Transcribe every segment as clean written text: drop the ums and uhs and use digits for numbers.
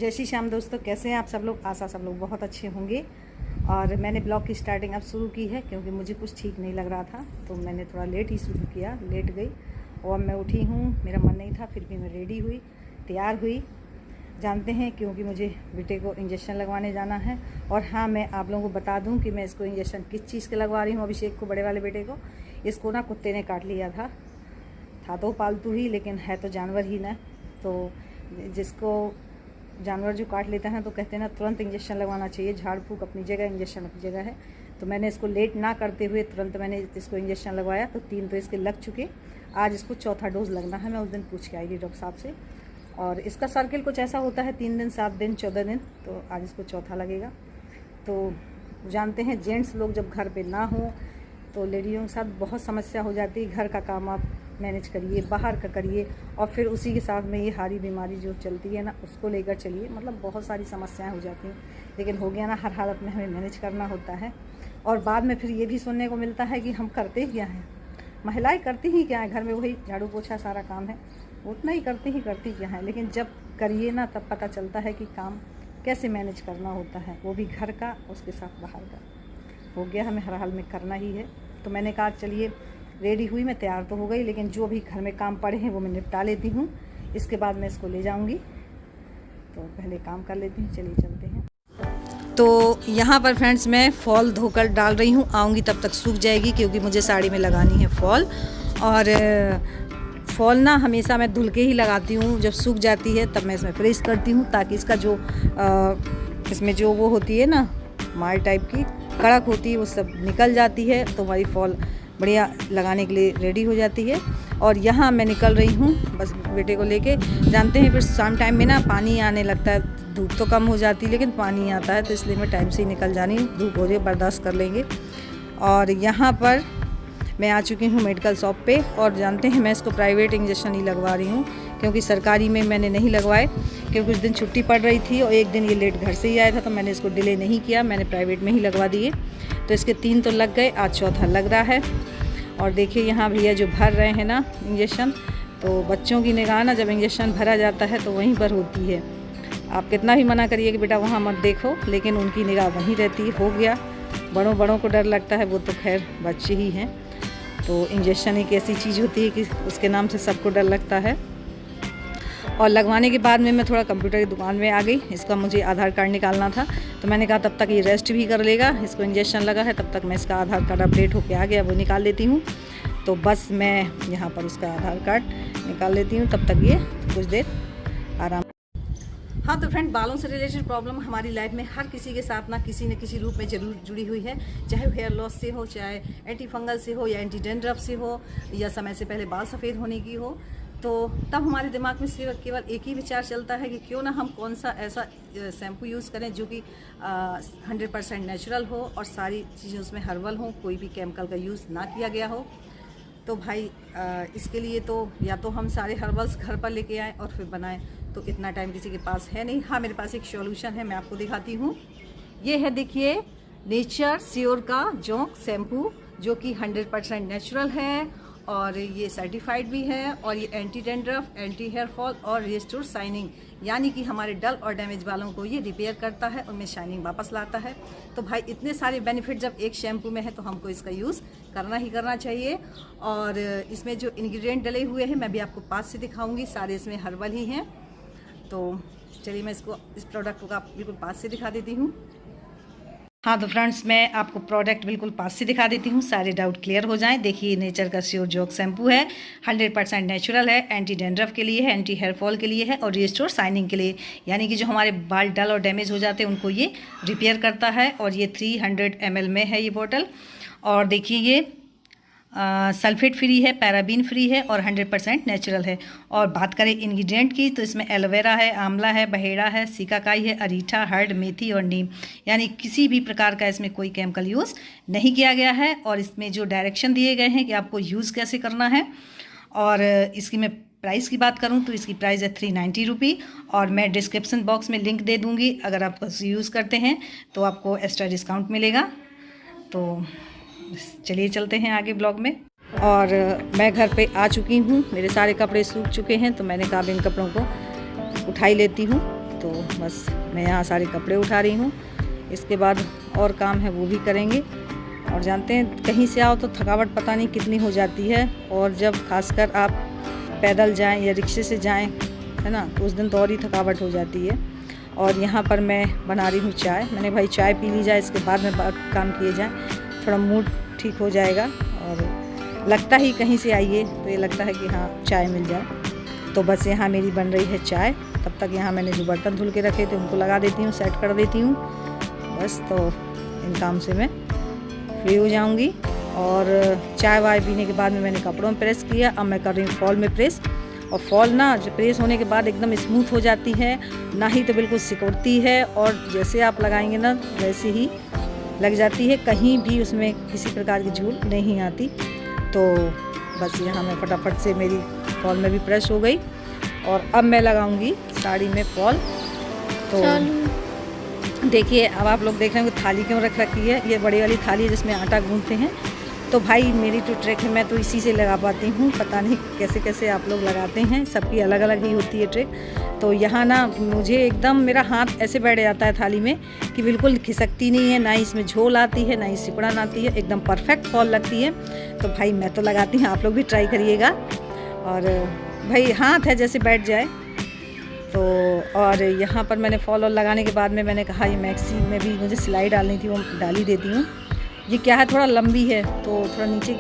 जय श्री श्याम दोस्तों, कैसे हैं आप सब लोग। आशा सब लोग बहुत अच्छे होंगे। और मैंने ब्लॉग की स्टार्टिंग अब शुरू की है क्योंकि मुझे कुछ ठीक नहीं लग रहा था, तो मैंने थोड़ा लेट ही शुरू किया, लेट गई। और अब मैं उठी हूँ, मेरा मन नहीं था, फिर भी मैं रेडी हुई, तैयार हुई। जानते हैं क्योंकि मुझे बेटे को इंजेक्शन लगवाने जाना है। और हाँ, मैं आप लोगों को बता दूँ कि मैं इसको इंजेक्शन किस चीज़ के लगवा रही हूँ। अभिषेक को, बड़े वाले बेटे को, इसको ना कुत्ते ने काट लिया था तो पालतू ही, लेकिन है तो जानवर ही ना। तो जिसको जानवर जो काट लेता है तो कहते हैं ना, तुरंत इंजेक्शन लगवाना चाहिए। झाड़ फूक अपनी जगह, इंजेक्शन अपनी जगह है। तो मैंने इसको लेट ना करते हुए तुरंत मैंने इसको इंजेक्शन लगवाया। तो 3 तो इसके लग चुके, आज इसको चौथा डोज लगना है। मैं उस दिन पूछ के आई थी डॉक्टर साहब से, और इसका सर्किल कुछ ऐसा होता है 3 दिन, 7 दिन, 14 दिन। तो आज इसको चौथा लगेगा। तो जानते हैं जेंट्स लोग जब घर पे ना हो तो लेडियों के साथ बहुत समस्या हो जाती है। घर का काम आप मैनेज करिए, बाहर का करिए, और फिर उसी के साथ में ये हारी बीमारी जो चलती है ना, उसको लेकर चलिए। मतलब बहुत सारी समस्याएं हो जाती हैं, लेकिन हो गया ना, हर हालत में हमें मैनेज करना होता है। और बाद में फिर ये भी सुनने को मिलता है कि हम करते क्या हैं, महिलाएं करती ही क्या है, घर में वही झाड़ू पोछा सारा काम है, उतना ही करती क्या है। लेकिन जब करिए ना, तब पता चलता है कि काम कैसे मैनेज करना होता है, वो भी घर का, उसके साथ बाहर का। हो गया, हमें हर हाल में करना ही है। तो मैंने कहा चलिए, रेडी हुई, मैं तैयार तो हो गई, लेकिन जो भी घर में काम पड़े हैं वो मैं निपटा लेती हूँ। इसके बाद मैं इसको ले जाऊँगी, तो पहले काम कर लेती हूँ। चलिए चलते हैं। तो यहाँ पर फ्रेंड्स मैं फॉल धोकर डाल रही हूँ, आऊँगी तब तक सूख जाएगी, क्योंकि मुझे साड़ी में लगानी है फॉल। और फॉल ना हमेशा मैं धुल के ही लगाती हूँ, जब सूख जाती है तब मैं इसमें प्रेस करती हूँ, ताकि इसका जो इसमें जो वो होती है ना, माल टाइप की कड़क होती है, वो सब निकल जाती है। तो हमारी फॉल बढ़िया लगाने के लिए रेडी हो जाती है। और यहाँ मैं निकल रही हूँ बस बेटे को लेके। जानते हैं फिर शाम टाइम में ना पानी आने लगता है, धूप तो कम हो जाती है लेकिन पानी आता है, तो इसलिए मैं टाइम से ही निकल जानी हूँ। धूप हो रही है, बर्दाश्त कर लेंगे। और यहाँ पर मैं आ चुकी हूँ मेडिकल शॉप पे। और जानते हैं मैं इसको प्राइवेट इंजेक्शन ही लगवा रही हूँ, क्योंकि सरकारी में मैंने नहीं लगवाए, क्योंकि कुछ दिन छुट्टी पड़ रही थी और एक दिन ये लेट घर से ही आया था, तो मैंने इसको डिले नहीं किया, मैंने प्राइवेट में ही लगवा दिए। तो इसके 3 तो लग गए, आज चौथा लग रहा है। और देखिए यहाँ भैया जो भर रहे हैं ना इंजेक्शन, तो बच्चों की निगाह ना जब इंजेक्शन भरा जाता है तो वहीं पर होती है। आप कितना भी मना करिए कि बेटा वहाँ मत देखो, लेकिन उनकी निगाह वहीं रहती है। हो गया, बड़ों को डर लगता है, वो तो खैर बच्चे ही हैं। तो इंजेक्शन एक ऐसी चीज़ होती है कि उसके नाम से सबको डर लगता है। और लगवाने के बाद में मैं थोड़ा कंप्यूटर की दुकान में आ गई। इसका मुझे आधार कार्ड निकालना था, तो मैंने कहा तब तक ये रेस्ट भी कर लेगा, इसको इंजेक्शन लगा है, तब तक मैं इसका आधार कार्ड अपडेट होके आ गया, वो निकाल लेती हूँ। तो बस मैं यहाँ पर उसका आधार कार्ड निकाल लेती हूँ, तब तक ये कुछ देर आराम। हाँ तो फ्रेंड, बालों से रिलेटेड प्रॉब्लम हमारी लाइफ में हर किसी के साथ ना किसी रूप में जरूर जुड़ी हुई है। चाहे हेयर लॉस से हो, चाहे एंटी फंगल से हो, या एंटी डेंड्रफ से हो, या समय से पहले बाल सफ़ेद होने की हो। तो तब हमारे दिमाग में सिर्फ केवल एक ही विचार चलता है कि क्यों ना हम कौन सा ऐसा शैम्पू यूज़ करें जो कि 100% नेचुरल हो और सारी चीज़ें उसमें हर्बल हो, कोई भी केमिकल का यूज़ ना किया गया हो। तो भाई इसके लिए तो या तो हम सारे हर्बल्स घर पर लेके आएँ और फिर बनाएं, तो इतना टाइम किसी के पास है नहीं। हाँ, मेरे पास एक सॉल्यूशन है, मैं आपको दिखाती हूँ। ये है, देखिए, नेचर श्योर का जोंक शैम्पू, जो कि 100% नेचुरल है और ये सर्टिफाइड भी है। और ये anti dandruff, anti hair fall और रिस्टोर शाइनिंग, यानी कि हमारे डल और डैमेज बालों को ये रिपेयर करता है, उनमें शाइनिंग वापस लाता है। तो भाई इतने सारे बेनिफिट जब एक शैम्पू में है तो हमको इसका यूज़ करना ही करना चाहिए। और इसमें जो इंग्रेडिएंट डले हुए हैं मैं भी आपको पास से दिखाऊंगी, सारे इसमें हर्बल ही हैं। तो चलिए मैं इस प्रोडक्ट को आप बिल्कुल पास से दिखा देती हूँ। हाँ तो फ्रेंड्स, मैं आपको प्रोडक्ट बिल्कुल पास से दिखा देती हूँ, सारे डाउट क्लियर हो जाएं। देखिए, नेचर का श्योर जोंक शैम्पू है, 100% नेचुरल है, एंटी डेंड्रफ के लिए है, एंटी हेयर फॉल के लिए है और रिस्टोर शाइनिंग के लिए, यानी कि जो हमारे बाल डल और डैमेज हो जाते हैं उनको ये रिपेयर करता है। और ये 300 ml में है ये बोतल। और देखिए, ये सल्फेट फ्री है, पैराबीन फ्री है और 100% नेचुरल है। और बात करें इंग्रेडिएंट की, तो इसमें एलोवेरा है, आंवला है, बहेड़ा है, सिकाकाई है, अरीठा, हर्ड, मेथी और नीम, यानी किसी भी प्रकार का इसमें कोई केमिकल यूज़ नहीं किया गया है। और इसमें जो डायरेक्शन दिए गए हैं कि आपको यूज़ कैसे करना है। और इसकी मैं प्राइस की बात करूं तो इसकी प्राइस है 390 रुपी। और मैं डिस्क्रिप्शन बॉक्स में लिंक दे दूँगी, अगर आप यूज़ करते हैं तो आपको एक्स्ट्रा डिस्काउंट मिलेगा। तो चलिए चलते हैं आगे ब्लॉग में। और मैं घर पे आ चुकी हूँ, मेरे सारे कपड़े सूख चुके हैं, तो मैंने कहा इन कपड़ों को उठा ही लेती हूँ। तो बस मैं यहाँ सारे कपड़े उठा रही हूँ। इसके बाद और काम है वो भी करेंगे। और जानते हैं कहीं से आओ तो थकावट पता नहीं कितनी हो जाती है, और जब खासकर आप पैदल जाएं या रिक्शे से जाएं, है ना, तो उस दिन तो और ही थकावट हो जाती है। और यहाँ पर मैं बना रही हूँ चाय। मैंने भाई चाय पी ली जाए, इसके बाद में काम किए जाए, थोड़ा मूड ठीक हो जाएगा। और लगता ही कहीं से आइए तो ये लगता है कि हाँ चाय मिल जाए। तो बस यहाँ मेरी बन रही है चाय। तब तक यहाँ मैंने जो बर्तन धुल के रखे थे उनको लगा देती हूँ, सेट कर देती हूँ बस। तो इन काम से मैं फ्री हो जाऊंगी। और चाय वाय पीने के बाद में मैंने कपड़ों में प्रेस किया। अब मैं कर रही हूँ फॉल में प्रेस। और फॉल ना जो प्रेस होने के बाद एकदम स्मूथ हो जाती है, ना ही तो बिल्कुल सिकुड़ती है, और जैसे आप लगाएंगे ना वैसे ही लग जाती है, कहीं भी उसमें किसी प्रकार की झूल नहीं आती। तो बस यहाँ मैं फटाफट से मेरी फॉल में भी प्रेस हो गई। और अब मैं लगाऊंगी साड़ी में फॉल। तो देखिए अब आप लोग देख रहे हैं कि थाली क्यों रख रखी है। ये बड़ी वाली थाली है जिसमें आटा गूंथते हैं। तो भाई मेरी जो ट्रिक है मैं तो इसी से लगा पाती हूँ, पता नहीं कैसे कैसे आप लोग लगाते हैं, सबकी अलग अलग ही होती है ट्रिक। तो यहाँ ना मुझे एकदम मेरा हाथ ऐसे बैठ जाता है थाली में कि बिल्कुल खिसकती नहीं है, ना ही इसमें झोल आती है, ना ही सिकुड़न आती है, एकदम परफेक्ट फॉल लगती है। तो भाई मैं तो लगाती हूँ, आप लोग भी ट्राई करिएगा। और भाई हाथ है जैसे बैठ जाए तो। और यहाँ पर मैंने फॉल लगाने के बाद में मैंने कहा ये मैक्सी में भी मुझे सिलाई डालनी थी, वो डाल ही देती हूँ। ये क्या है थोड़ा लंबी है तो थोड़ा नीचे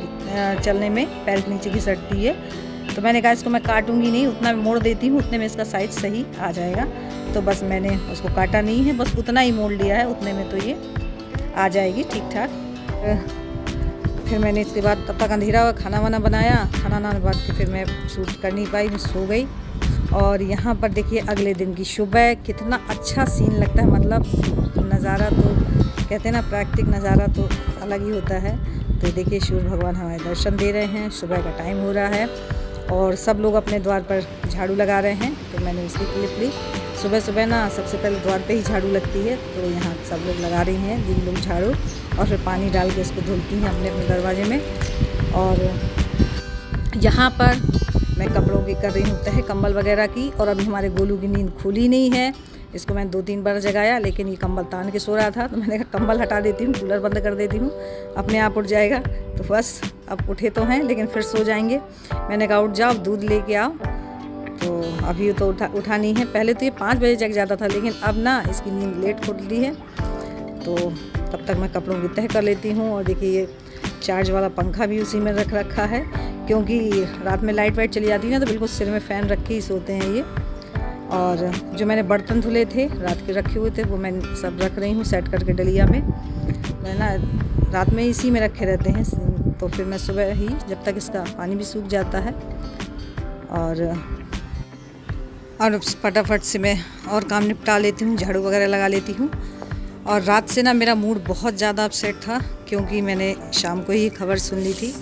चलने में पैर के नीचे घिसटती है। तो मैंने कहा इसको मैं काटूंगी नहीं, उतना मोड़ देती हूँ, उतने में इसका साइज सही आ जाएगा। तो बस मैंने उसको काटा नहीं है, बस उतना ही मोड़ लिया है, उतने में तो ये आ जाएगी ठीक ठाक। फिर मैंने इसके बाद तब तक अंधेरा हुआ, खाना वाना बनाया। खाना वाना के बाद फिर मैं शूट कर नहीं पाई, मैं सो गई। और यहाँ पर देखिए अगले दिन की सुबह कितना अच्छा सीन लगता है, मतलब नज़ारा तो कहते हैं ना प्राकृतिक नज़ारा तो अलग ही होता है। तो देखिए सूर्य भगवान हमारे दर्शन दे रहे हैं, सुबह का टाइम हो रहा है और सब लोग अपने द्वार पर झाड़ू लगा रहे हैं। तो मैंने उसकी क्लिप ली। सुबह सुबह ना सबसे पहले द्वार पे ही झाड़ू लगती है, तो यहाँ सब लोग लगा रही हैं जिन लोग झाड़ू, और फिर पानी डाल के उसको धुलती हैं अपने अपने दरवाजे में। और यहाँ पर मैं कपड़ों की कर रही हूँ तह कंबल वगैरह की। और अभी हमारे गोलू की नींद खुली नहीं है, इसको मैं 2-3 बार जगाया लेकिन ये कंबल तान के सो रहा था। तो मैंने कहा कंबल हटा देती हूँ, कूलर बंद कर देती हूँ, अपने आप उठ जाएगा। तो बस अब उठे तो हैं लेकिन फिर सो जाएंगे। मैंने कहा उठ जाओ दूध लेके आओ। तो अभी तो उठा नहीं है। पहले तो ये 5 बजे जग जाता था, लेकिन अब ना इसकी नींद लेट खुलती है। तो तब तक मैं कपड़ों की तह कर लेती हूँ। और देखिए ये चार्ज वाला पंखा भी उसी में रख रखा है, क्योंकि रात में लाइट वाइट चली जाती है ना, तो बिल्कुल सिर में फ़ैन रख के ही सोते हैं ये। और जो मैंने बर्तन धुले थे रात के रखे हुए थे वो मैं सब रख रही हूँ सेट करके डलिया में। मैं ना रात में इसी में रखे रहते हैं, तो फिर मैं सुबह ही जब तक इसका पानी भी सूख जाता है और फटाफट से मैं और काम निपटा लेती हूँ, झाड़ू वगैरह लगा लेती हूँ। और रात से ना मेरा मूड बहुत ज़्यादा अपसेट था, क्योंकि मैंने शाम को ही खबर सुन ली थी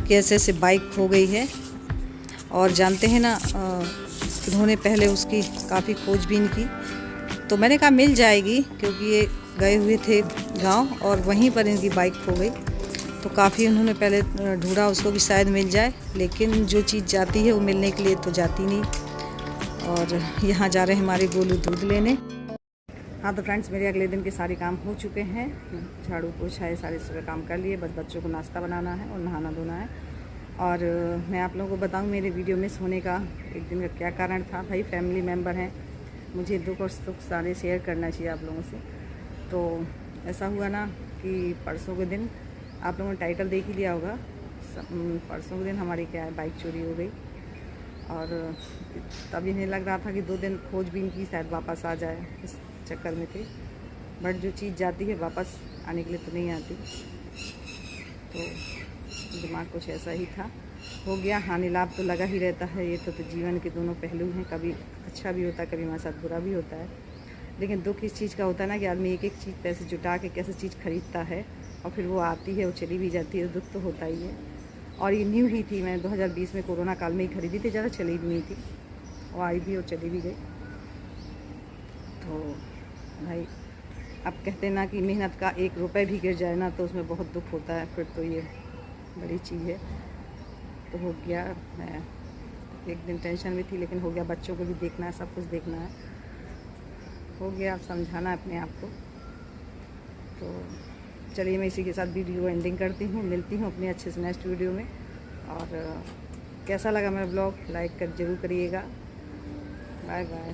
कि ऐसे ऐसे बाइक खो गई है। और जानते हैं ना उन्होंने पहले उसकी काफ़ी खोजबीन की, तो मैंने कहा मिल जाएगी, क्योंकि ये गए हुए थे गांव और वहीं पर इनकी बाइक खो गई। तो काफ़ी उन्होंने पहले ढूंढा उसको कि शायद मिल जाए, लेकिन जो चीज़ जाती है वो मिलने के लिए तो जाती नहीं। और यहाँ जा रहे हैं हमारे गोलू दूध लेने। हाँ तो फ्रेंड्स मेरे अगले दिन के सारे काम हो चुके हैं, झाड़ू पोछा है, सारे सुबह काम कर लिए, बस बच्चों को नाश्ता बनाना है और नहाना धोना है। और मैं आप लोगों को बताऊं मेरे वीडियो मिस होने का एक दिन का क्या कारण था। भाई फैमिली मेम्बर हैं, मुझे दुख और सुख सारे शेयर करना चाहिए आप लोगों से। तो ऐसा हुआ ना कि परसों के दिन आप लोगों ने टाइटल देख ही लिया होगा, परसों के दिन हमारी क्या है बाइक चोरी हो गई। और तब इन्हें लग रहा था कि 2 दिन खोजबीन की शायद वापस आ जाए, इस चक्कर में थे। बट जो चीज़ जाती है वापस आने के लिए तो नहीं आती, तो दिमाग कुछ ऐसा ही था, हो गया। हानि लाभ तो लगा ही रहता है, ये तो जीवन के दोनों पहलू हैं, कभी अच्छा भी होता है, कभी हमारे साथ बुरा भी होता है। लेकिन दुख इस चीज़ का होता है ना कि आदमी एक एक चीज़ पैसे जुटा के कैसे चीज़ खरीदता है और फिर वो आती है, वो चली भी जाती है, दुख तो होता ही है। और ये न्यू ही थी, मैंने 2020 में कोरोना काल में ही खरीदी थी, ज़्यादा चली भी नहीं थी, वो आई भी और चली भी गई। तो भाई अब कहते हैं ना कि मेहनत का 1 रुपये भी गिर जाए ना तो उसमें बहुत दुख होता है, फिर तो ये बड़ी चीज़ है। तो हो गया, मैं एक दिन टेंशन में थी लेकिन हो गया, बच्चों को भी देखना है, सब कुछ देखना है। हो गया, आप समझाना अपने आप को। तो चलिए मैं इसी के साथ वीडियो एंडिंग करती हूँ, मिलती हूँ अपने अच्छे से नेक्स्ट वीडियो में। और कैसा लगा मेरा ब्लॉग लाइक कर ज़रूर करिएगा। Bye bye.